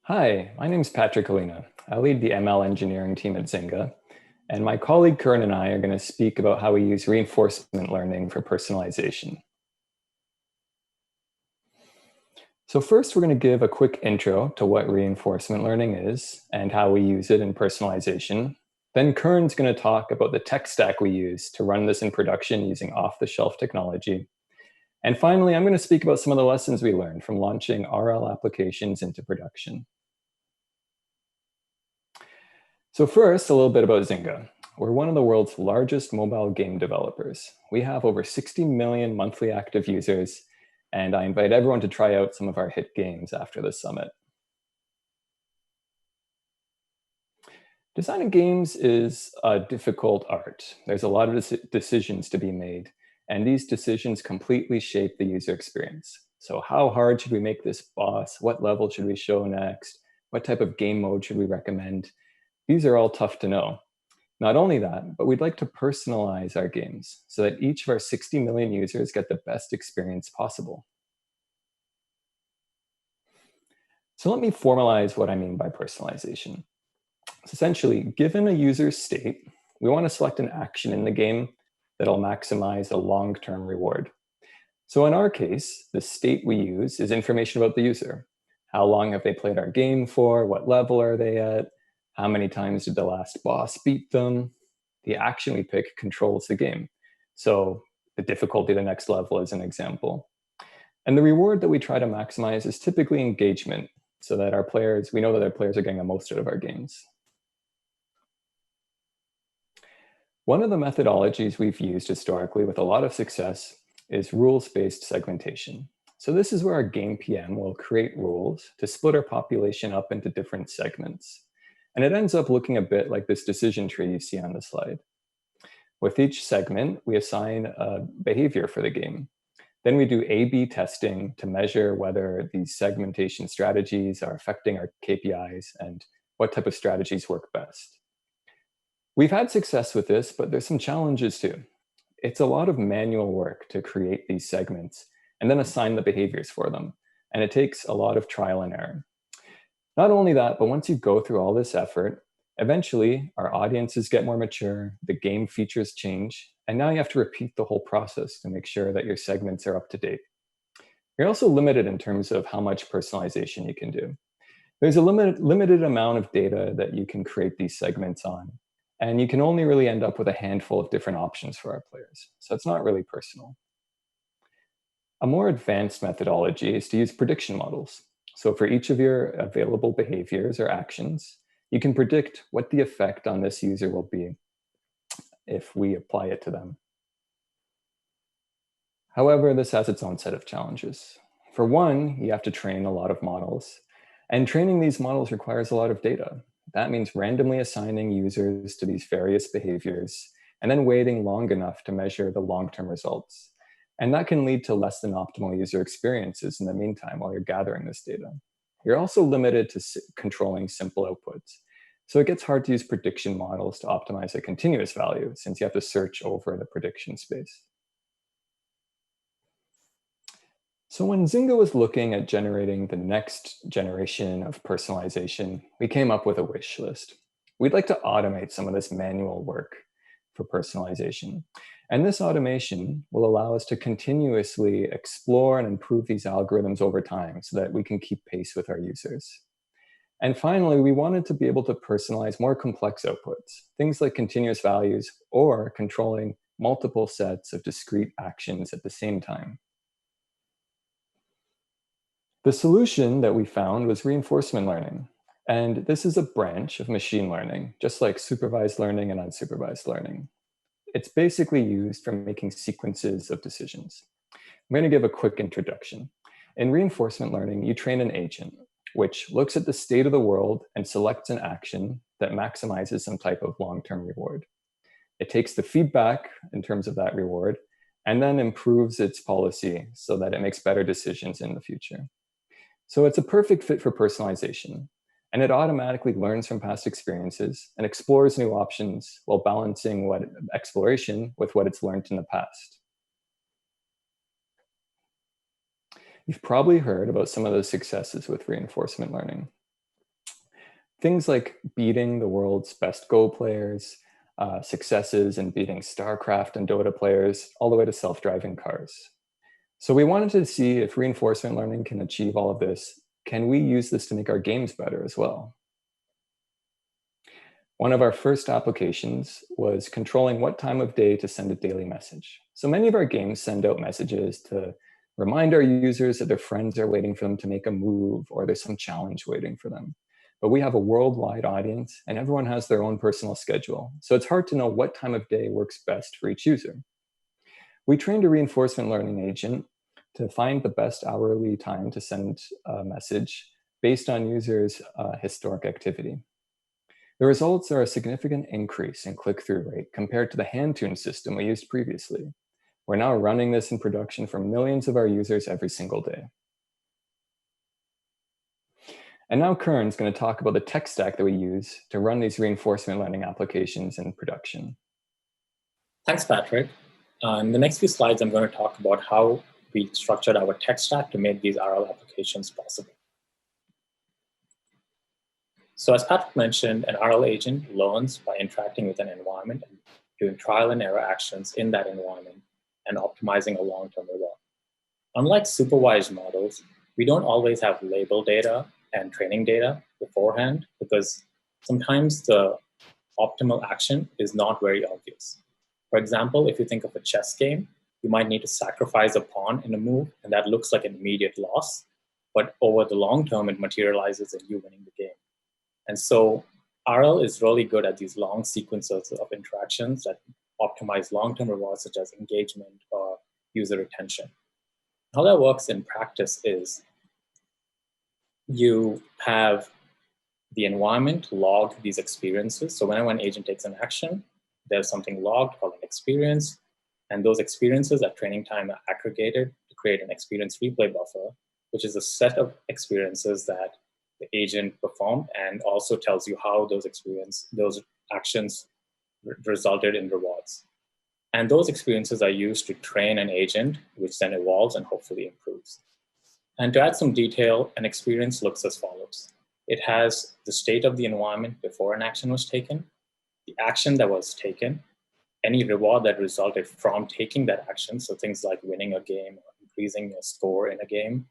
Hi, my name is Patrick Alina. I lead the ML engineering team at Zynga, and my colleague Kern and I are going to speak about how we use reinforcement learning for personalization. So first, we're going to give a quick intro to what reinforcement learning is and how we use it in personalization. Then Kern's going to talk about the tech stack we use to run this in production using off-the-shelf technology. And finally, I'm going to speak about some of the lessons we learned from launching RL applications into production. So first, a little bit about Zynga. We're one of the world's largest mobile game developers. We have over 60 million monthly active users, and I invite everyone to try out some of our hit games after the summit. Designing games is a difficult art. There's a lot of decisions to be made, and these decisions completely shape the user experience. So how hard should we make this boss? What level should we show next? What type of game mode should we recommend? These are all tough to know. Not only that, but we'd like to personalize our games so that each of our 60 million users get the best experience possible. So let me formalize what I mean by personalization. So essentially, given a user's state, we want to select an action in the game that'll maximize a long-term reward. So in our case, the state we use is information about the user. How long have they played our game for? What level are they at? How many times did the last boss beat them? The action we pick controls the game. So the difficulty of the next level is an example. And the reward that we try to maximize is typically engagement, so that we know that our players are getting the most out of our games. One of the methodologies we've used historically with a lot of success is rules-based segmentation. So this is where our game PM will create rules to split our population up into different segments. And it ends up looking a bit like this decision tree you see on the slide. With each segment, we assign a behavior for the game. Then we do A/B testing to measure whether these segmentation strategies are affecting our KPIs and what type of strategies work best. We've had success with this, but there's some challenges too. It's a lot of manual work to create these segments and then assign the behaviors for them. And it takes a lot of trial and error. Not only that, but once you go through all this effort, eventually our audiences get more mature, the game features change, and now you have to repeat the whole process to make sure that your segments are up to date. You're also limited in terms of how much personalization you can do. There's a limited amount of data that you can create these segments on, and you can only really end up with a handful of different options for our players. So it's not really personal. A more advanced methodology is to use prediction models. So for each of your available behaviors or actions, you can predict what the effect on this user will be if we apply it to them. However, this has its own set of challenges. For one, you have to train a lot of models, and training these models requires a lot of data. That means randomly assigning users to these various behaviors and then waiting long enough to measure the long-term results. And that can lead to less than optimal user experiences in the meantime while you're gathering this data. You're also limited to controlling simple outputs. So it gets hard to use prediction models to optimize a continuous value since you have to search over the prediction space. So when Zynga was looking at generating the next generation of personalization, we came up with a wish list. We'd like to automate some of this manual work for personalization. And this automation will allow us to continuously explore and improve these algorithms over time so that we can keep pace with our users. And finally, we wanted to be able to personalize more complex outputs, things like continuous values or controlling multiple sets of discrete actions at the same time. The solution that we found was reinforcement learning. And this is a branch of machine learning, just like supervised learning and unsupervised learning. It's basically used for making sequences of decisions. I'm going to give a quick introduction. In reinforcement learning, you train an agent, which looks at the state of the world and selects an action that maximizes some type of long-term reward. It takes the feedback in terms of that reward and then improves its policy so that it makes better decisions in the future. So it's a perfect fit for personalization, and it automatically learns from past experiences and explores new options while balancing exploration with what it's learned in the past. You've probably heard about some of the successes with reinforcement learning. Things like beating the world's best Go players, successes in beating StarCraft and Dota players, all the way to self-driving cars. So we wanted to see if reinforcement learning can achieve all of this. Can we use this to make our games better as well? One of our first applications was controlling what time of day to send a daily message. So many of our games send out messages to remind our users that their friends are waiting for them to make a move or there's some challenge waiting for them. But we have a worldwide audience and everyone has their own personal schedule. So it's hard to know what time of day works best for each user. We trained a reinforcement learning agent to find the best hourly time to send a message based on users' historic activity. The results are a significant increase in click-through rate compared to the hand-tuned system we used previously. We're now running this in production for millions of our users every single day. And now Kern's going to talk about the tech stack that we use to run these reinforcement learning applications in production. Thanks, Patrick. In the next few slides, I'm going to talk about how we structured our tech stack to make these RL applications possible. So as Patrick mentioned, an RL agent learns by interacting with an environment and doing trial and error actions in that environment and optimizing a long-term reward. Unlike supervised models, we don't always have label data and training data beforehand because sometimes the optimal action is not very obvious. For example, if you think of a chess game, you might need to sacrifice a pawn in a move, and that looks like an immediate loss. But over the long term, it materializes in you winning the game. And so RL is really good at these long sequences of interactions that optimize long-term rewards such as engagement or user retention. How that works in practice is you have the environment log these experiences. So whenever an agent takes an action, there's something logged called an experience. And those experiences at training time are aggregated to create an experience replay buffer, which is a set of experiences that the agent performed and also tells you how those actions resulted in rewards. And those experiences are used to train an agent, which then evolves and hopefully improves. And to add some detail, an experience looks as follows. It has the state of the environment before an action was taken, the action that was taken, any reward that resulted from taking that action, so things like winning a game or increasing a score in a game.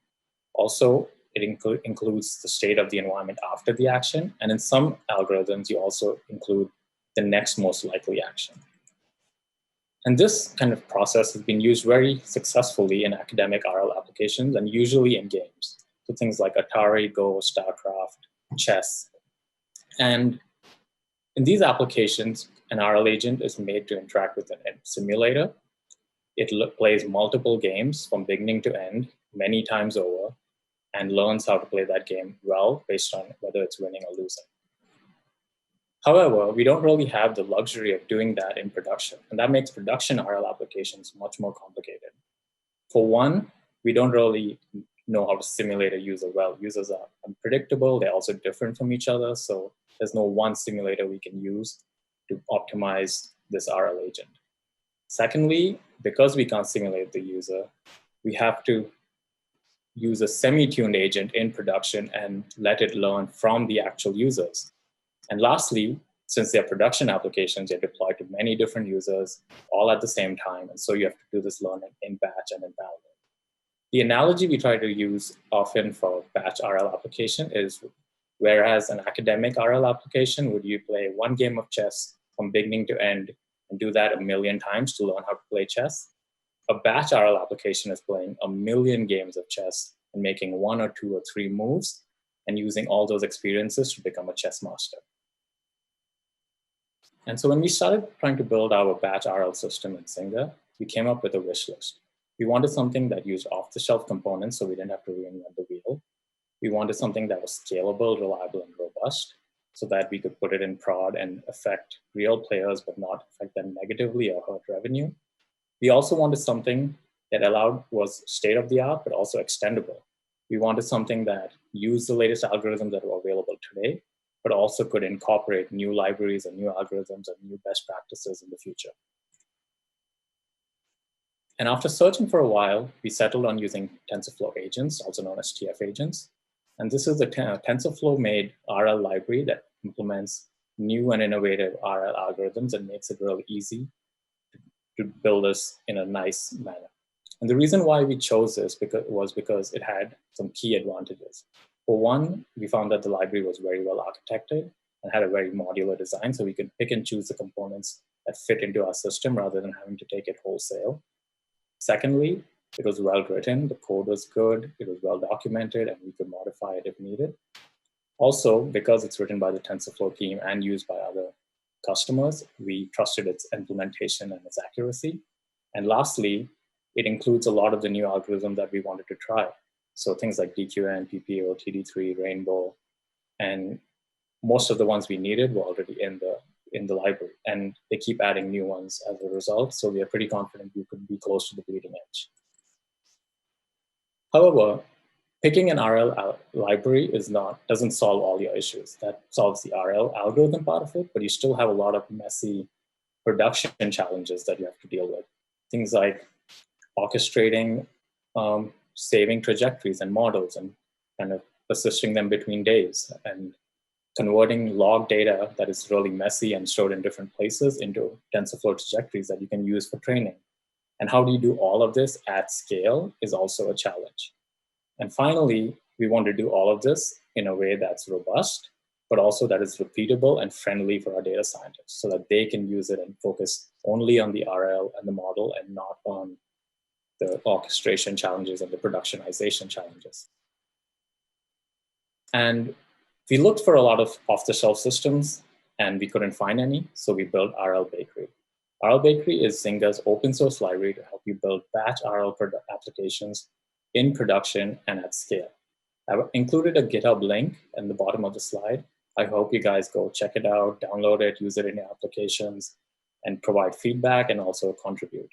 Also, it includes the state of the environment after the action, and in some algorithms, you also include the next most likely action. And this kind of process has been used very successfully in academic RL applications and usually in games. So things like Atari, Go, StarCraft, chess. And in these applications, an RL agent is made to interact with a simulator. It plays multiple games from beginning to end many times over and learns how to play that game well based on whether it's winning or losing. However, we don't really have the luxury of doing that in production, and that makes production RL applications much more complicated. For one, we don't really know how to simulate a user well. Users are unpredictable, they're also different from each other, so there's no one simulator we can use to optimize this RL agent. Secondly, because we can't simulate the user, we have to use a semi-tuned agent in production and let it learn from the actual users. And lastly, since they're production applications, they're deployed to many different users all at the same time. And so you have to do this learning in batch and in parallel. The analogy we try to use often for batch RL application is whereas an academic RL application would you play one game of chess from beginning to end and do that 1,000,000 times to learn how to play chess, a batch RL application is playing 1,000,000 games of chess and making 1 or 2 or 3 moves and using all those experiences to become a chess master. And so when we started trying to build our batch RL system in Zynga, we came up with a wish list. We wanted something that used off-the-shelf components so we didn't have to reinvent the wheel. We wanted something that was scalable, reliable, and robust so that we could put it in prod and affect real players but not affect them negatively or hurt revenue. We also wanted something that was state-of-the-art but also extendable. We wanted something that used the latest algorithms that were available today but also could incorporate new libraries and new algorithms and new best practices in the future. And after searching for a while, we settled on using TensorFlow agents, also known as TF agents. And this is the TensorFlow-made RL library that implements new and innovative RL algorithms and makes it really easy to build this in a nice manner. And the reason why we chose this was because it had some key advantages. For one, we found that the library was very well architected and had a very modular design, so we could pick and choose the components that fit into our system rather than having to take it wholesale. Secondly, it was well written, the code was good, it was well documented, and we could modify it if needed. Also, because it's written by the TensorFlow team and used by other customers, we trusted its implementation and its accuracy. And lastly, it includes a lot of the new algorithms that we wanted to try. So things like DQN, PPO, TD3, Rainbow, and most of the ones we needed were already in the library. And they keep adding new ones as a result. So we are pretty confident we could be close to the bleeding edge. However, picking an RL library doesn't solve all your issues. That solves the RL algorithm part of it, but you still have a lot of messy production challenges that you have to deal with. Things like orchestrating, saving trajectories and models and kind of persisting them between days, and converting log data that is really messy and stored in different places into TensorFlow trajectories that you can use for training. And how do you do all of this at scale is also a challenge. And finally, we want to do all of this in a way that's robust, but also that is repeatable and friendly for our data scientists so that they can use it and focus only on the RL and the model and not on the orchestration challenges and the productionization challenges. And we looked for a lot of off-the-shelf systems and we couldn't find any, so we built RL Bakery. RL Bakery is Zynga's open source library to help you build batch RL applications in production and at scale. I've included a GitHub link in the bottom of the slide. I hope you guys go check it out, download it, use it in your applications, and provide feedback and also contribute.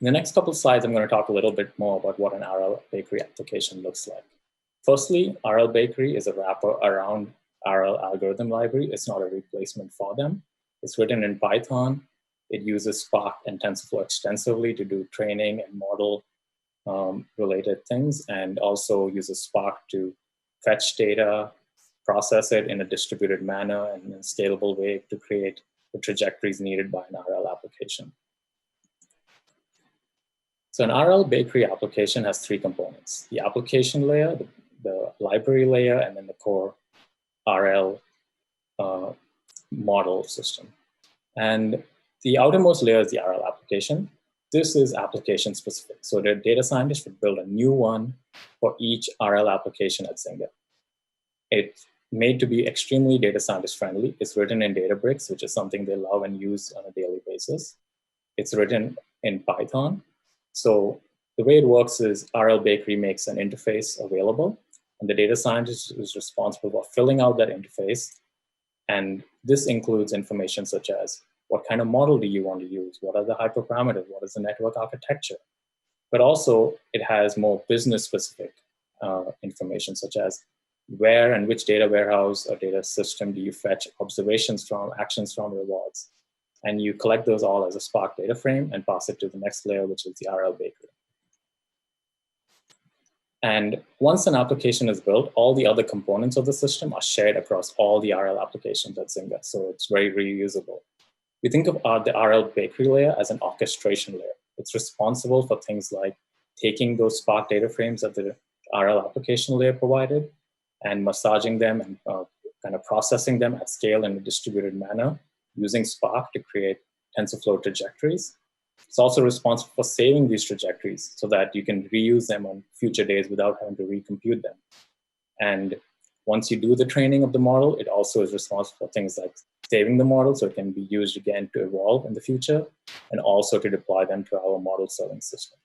In the next couple of slides, I'm going to talk a little bit more about what an RL Bakery application looks like. Firstly, RL Bakery is a wrapper around RL algorithm library. It's not a replacement for them. It's written in Python. It uses Spark and TensorFlow extensively to do training and model related things, and also uses Spark to fetch data, process it in a distributed manner and in a scalable way to create the trajectories needed by an RL application. So an RL Bakery application has three components: the application layer, the library layer, and then the core RL model system. And the outermost layer is the RL application. This is application specific. So the data scientists would build a new one for each RL application at Zynga. It's made to be extremely data scientist friendly. It's written in Databricks, which is something they love and use on a daily basis. It's written in Python. So the way it works is RL Bakery makes an interface available, and the data scientist is responsible for filling out that interface. And this includes information such as what kind of model do you want to use? What are the hyperparameters? What is the network architecture? But also it has more business specific information such as where and which data warehouse or data system do you fetch observations from, actions from, rewards. And you collect those all as a Spark data frame and pass it to the next layer, which is the RL Bakery. And once an application is built, all the other components of the system are shared across all the RL applications at Zynga. So it's very reusable. We think of the RL Bakery layer as an orchestration layer. It's responsible for things like taking those Spark data frames that the RL application layer provided and massaging them and kind of processing them at scale in a distributed manner using Spark to create TensorFlow trajectories. It's also responsible for saving these trajectories so that you can reuse them on future days without having to recompute them. And once you do the training of the model, it also is responsible for things like saving the model so it can be used again to evolve in the future, and also to deploy them to our model serving system.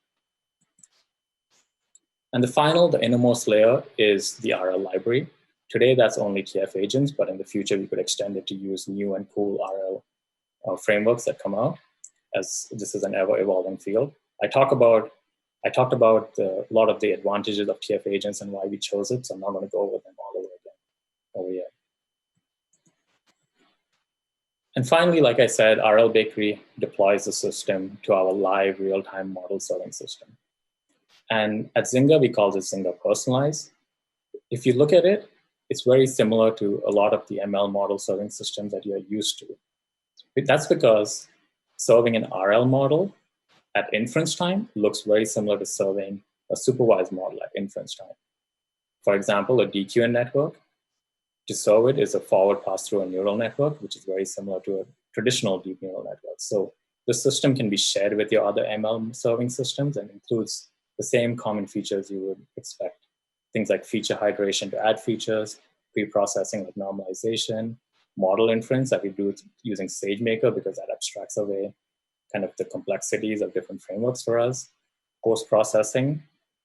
And the innermost layer is the RL library. Today, that's only TF agents, but in the future, we could extend it to use new and cool RL frameworks that come out, as this is an ever-evolving field. I talked about a lot of the advantages of TF agents and why we chose it, so I'm not going to go over them all over here. And finally, like I said, RL Bakery deploys the system to our live real-time model serving system. And at Zynga, we call this Zynga personalize. If you look at it, it's very similar to a lot of the ML model serving systems that you're used to. That's because serving an RL model at inference time looks very similar to serving a supervised model at inference time. For example, a DQN network, to serve it is a forward pass through a neural network, which is very similar to a traditional deep neural network. So the system can be shared with your other ML serving systems and includes the same common features you would expect. Things like feature hydration to add features, pre-processing like normalization, model inference that we do using SageMaker because that abstracts away kind of the complexities of different frameworks for us, post-processing,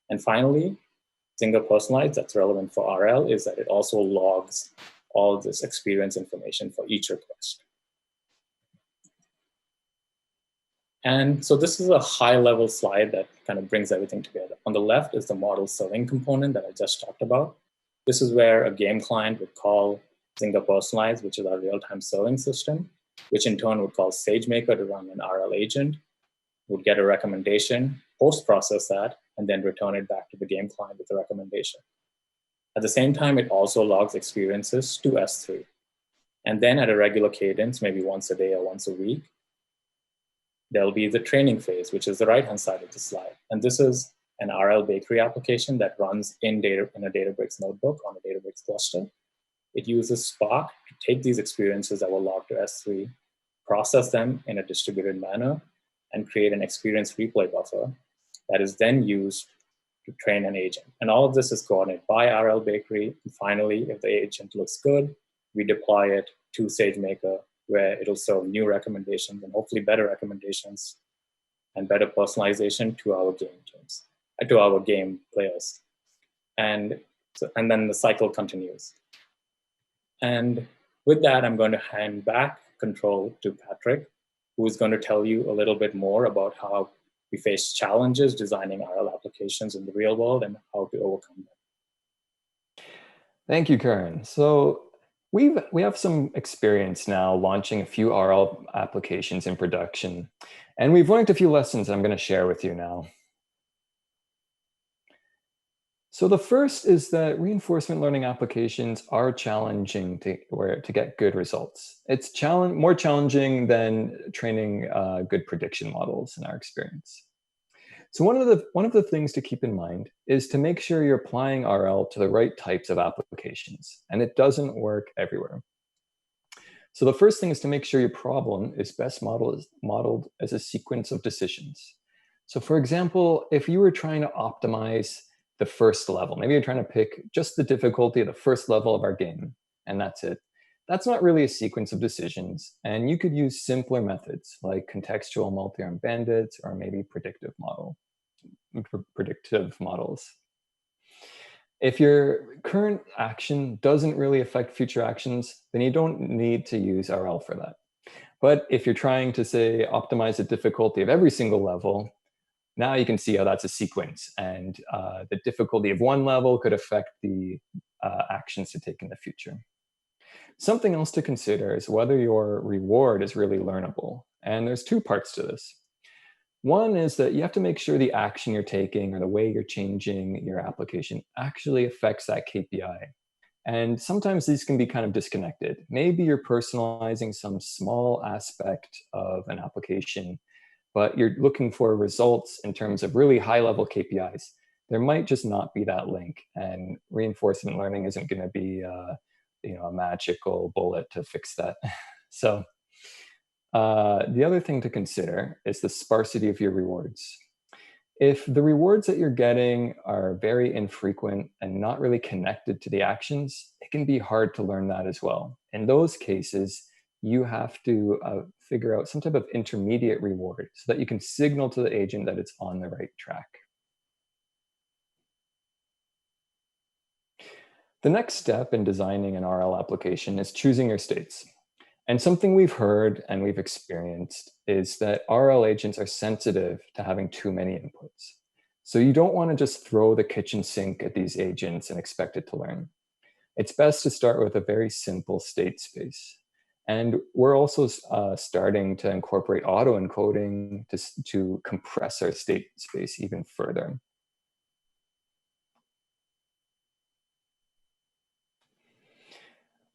and finally, Zynga personalize that's relevant for RL is that it also logs all this experience information for each request. And so this is a high-level slide that kind of brings everything together. On the left is the model serving component that I just talked about. This is where a game client would call Zynga personalize, which is our real-time serving system, which in turn would call SageMaker to run an RL agent, would get a recommendation, post-process that, and then return it back to the game client with a recommendation. At the same time, it also logs experiences to S3. And then at a regular cadence, maybe once a day or once a week, there'll be the training phase, which is the right-hand side of the slide. And this is an RL bakery application that runs in a Databricks notebook on a Databricks cluster. It uses Spark to take these experiences that were logged to S3, process them in a distributed manner, and create an experience replay buffer that is then used to train an agent. And all of this is coordinated by RL Bakery. And finally, if the agent looks good, we deploy it to SageMaker, where it'll serve new recommendations and hopefully better recommendations and better personalization to our game teams, to our game players. And then the cycle continues. And with that, I'm going to hand back control to Patrick, who is going to tell you a little bit more about how we face challenges designing RL applications in the real world and how to overcome them. Thank you, Karan. So we have some experience now launching a few RL applications in production, and we've learned a few lessons I'm going to share with you now. So the first is that reinforcement learning applications are challenging to get good results. It's more challenging than training good prediction models in our experience. So one of the things to keep in mind is to make sure you're applying RL to the right types of applications, and it doesn't work everywhere. So the first thing is to make sure your problem is best modeled as a sequence of decisions. So for example, if you were trying to optimize the first level, maybe you're trying to pick just the difficulty of the first level of our game, and that's it. That's not really a sequence of decisions, and you could use simpler methods like contextual multi-arm bandits or maybe predictive models. If your current action doesn't really affect future actions, then you don't need to use RL for that. But if you're trying to, say, optimize the difficulty of every single level, now you can see how that's a sequence, and the difficulty of one level could affect the actions to take in the future. Something else to consider is whether your reward is really learnable. And there's two parts to this. One is that you have to make sure the action you're taking or the way you're changing your application actually affects that KPI. And sometimes these can be kind of disconnected. Maybe you're personalizing some small aspect of an application, but you're looking for results in terms of really high-level KPIs. There might just not be that link, and reinforcement learning isn't going to be a magical bullet to fix that. So the other thing to consider is the sparsity of your rewards. If the rewards that you're getting are very infrequent and not really connected to the actions, it can be hard to learn that as well. In those cases, you have to figure out some type of intermediate reward so that you can signal to the agent that it's on the right track. The next step in designing an RL application is choosing your states. And something we've heard and we've experienced is that RL agents are sensitive to having too many inputs. So you don't want to just throw the kitchen sink at these agents and expect it to learn. It's best to start with a very simple state space. And we're also starting to incorporate auto-encoding to compress our state space even further.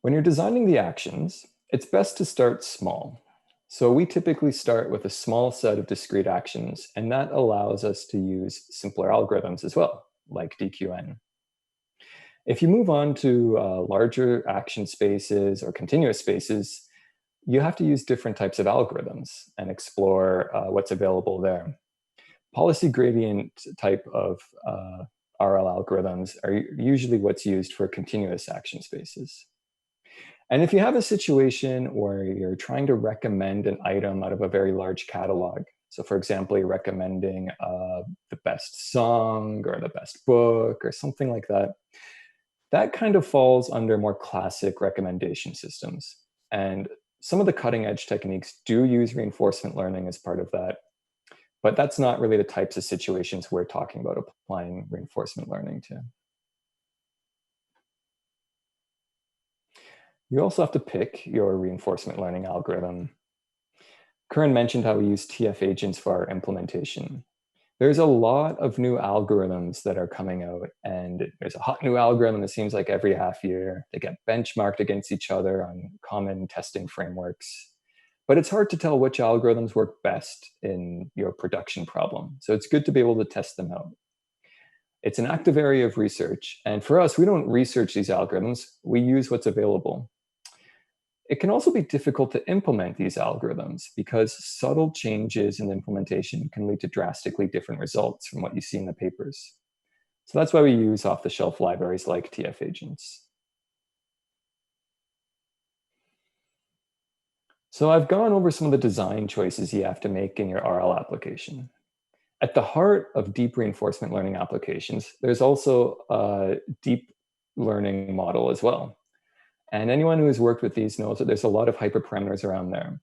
When you're designing the actions, it's best to start small. So we typically start with a small set of discrete actions, and that allows us to use simpler algorithms as well, like DQN. If you move on to larger action spaces or continuous spaces, you have to use different types of algorithms and explore what's available there. Policy gradient type of RL algorithms are usually what's used for continuous action spaces. And if you have a situation where you're trying to recommend an item out of a very large catalog, so for example, you're recommending the best song or the best book or something like that, that kind of falls under more classic recommendation systems. And some of the cutting edge techniques do use reinforcement learning as part of that, but that's not really the types of situations we're talking about applying reinforcement learning to. You also have to pick your reinforcement learning algorithm. Curran mentioned how we use TF agents for our implementation. There's a lot of new algorithms that are coming out, and there's a hot new algorithm that seems like every half year. They get benchmarked against each other on common testing frameworks. But it's hard to tell which algorithms work best in your production problem. So it's good to be able to test them out. It's an active area of research. And for us, we don't research these algorithms, we use what's available. It can also be difficult to implement these algorithms because subtle changes in implementation can lead to drastically different results from what you see in the papers. So that's why we use off-the-shelf libraries like TF agents. So I've gone over some of the design choices you have to make in your RL application. At the heart of deep reinforcement learning applications, there's also a deep learning model as well. And anyone who has worked with these knows that there's a lot of hyperparameters around there.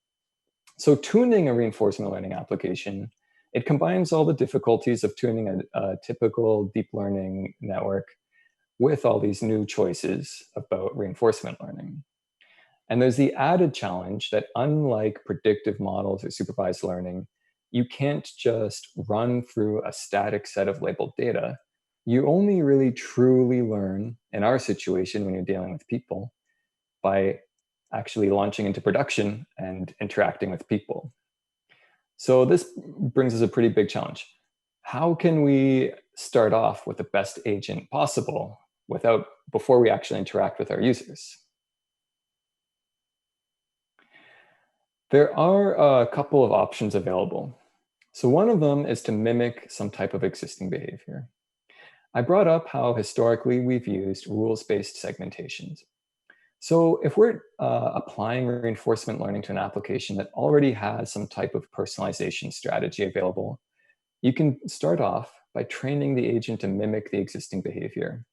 So tuning a reinforcement learning application, it combines all the difficulties of tuning a typical deep learning network with all these new choices about reinforcement learning. And there's the added challenge that unlike predictive models or supervised learning, you can't just run through a static set of labeled data. You only really truly learn, in our situation when you're dealing with people, by actually launching into production and interacting with people. So this brings us a pretty big challenge. How can we start off with the best agent possible before we actually interact with our users? There are a couple of options available. So one of them is to mimic some type of existing behavior. I brought up how historically we've used rules-based segmentations. So if we're applying reinforcement learning to an application that already has some type of personalization strategy available, you can start off by training the agent to mimic the existing behavior.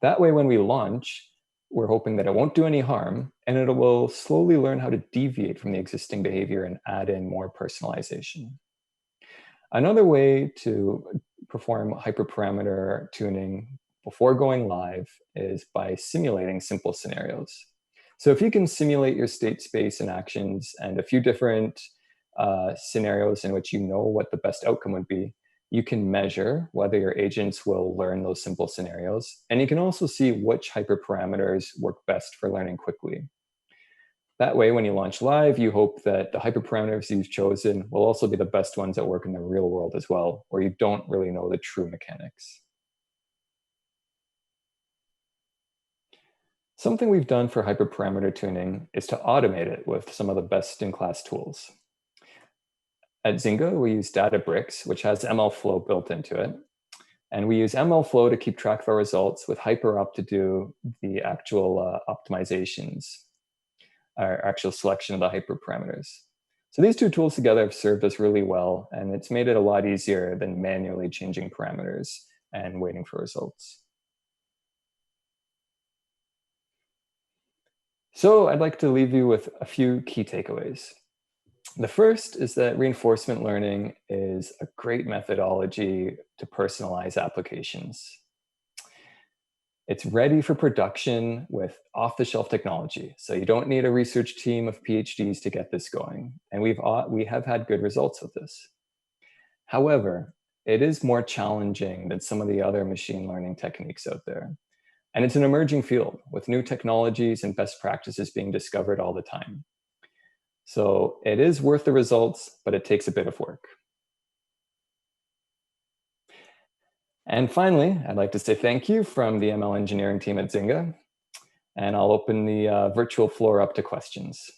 That way, when we launch, we're hoping that it won't do any harm, and it will slowly learn how to deviate from the existing behavior and add in more personalization. Another way to perform hyperparameter tuning before going live is by simulating simple scenarios. So if you can simulate your state space and actions and a few different scenarios in which you know what the best outcome would be, you can measure whether your agents will learn those simple scenarios. And you can also see which hyperparameters work best for learning quickly. That way, when you launch live, you hope that the hyperparameters you've chosen will also be the best ones that work in the real world as well, where you don't really know the true mechanics. Something we've done for hyperparameter tuning is to automate it with some of the best-in-class tools. At Zynga, we use Databricks, which has MLflow built into it. And we use MLflow to keep track of our results, with HyperOp to do the actual optimizations, our actual selection of the hyperparameters. So these two tools together have served us really well, and it's made it a lot easier than manually changing parameters and waiting for results. So I'd like to leave you with a few key takeaways. The first is that reinforcement learning is a great methodology to personalize applications. It's ready for production with off-the-shelf technology. So you don't need a research team of PhDs to get this going. And we have had good results with this. However, it is more challenging than some of the other machine learning techniques out there. And it's an emerging field with new technologies and best practices being discovered all the time. So it is worth the results, but it takes a bit of work. And finally, I'd like to say thank you from the ML engineering team at Zynga. And I'll open the virtual floor up to questions.